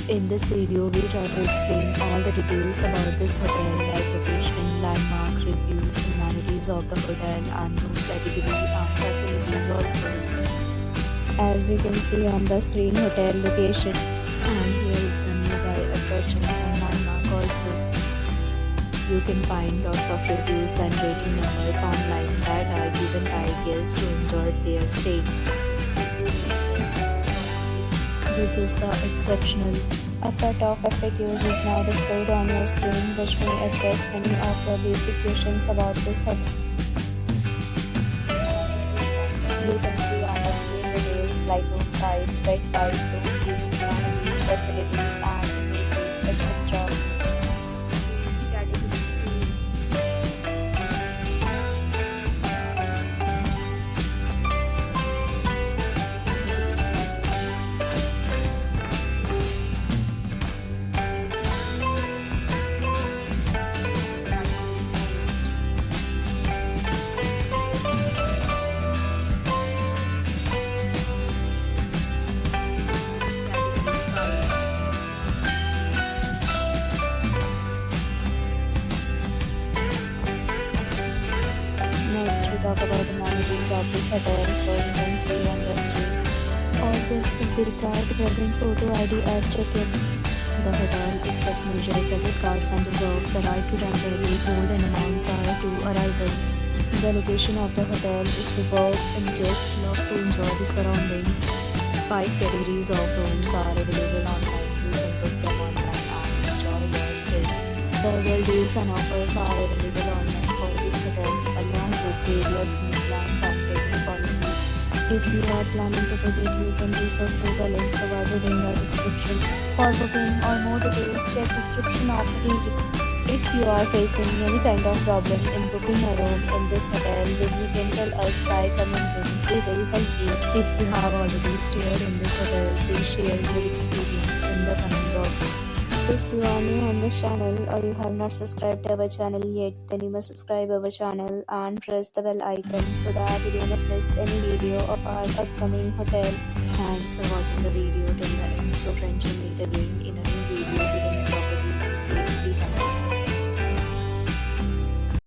In this video, we try to explain all the details about this hotel, like location, landmark, reviews, amenities of the hotel, and room category and facilities also. As you can see on the screen, hotel location, and here is the nearby attractions and landmark also. You can find lots of reviews and rating numbers online that are given by guests who enjoyed their stay, which is the exceptional. A set of FAQs is now displayed on your screen, which may address many of your basic questions about this hotel. You can see on the screen details like room size, bed type, room view, amenities, facilities, and images, etc. Next, we talk about the amenities of this hotel. So you can see on the screen. All this will be required to present photo ID at check-in. The hotel accepts major credit cards and reserves the right to temporarily hold an amount prior to arrival. The location of the hotel is superb and guests love to enjoy the surroundings. 5 categories of rooms are available online. You can book them online and enjoy your stay. Several deals and offers are available online for this hotel, along with various meal plans and payment policies. If you are planning to book it, you can do so through the link provided in the description. For booking or more details, check description of the video. If you are facing any kind of problem in booking a room in this hotel, then you can tell us by commenting. We will help you. If you have already stayed in this hotel, please share your experience in the comment box. If you are new on this channel or you have not subscribed to our channel yet, then you must subscribe our channel and press the bell icon so that you do not miss any video of our upcoming hotel. Thanks for watching the video till the end. So friends, will meet again in a new video with a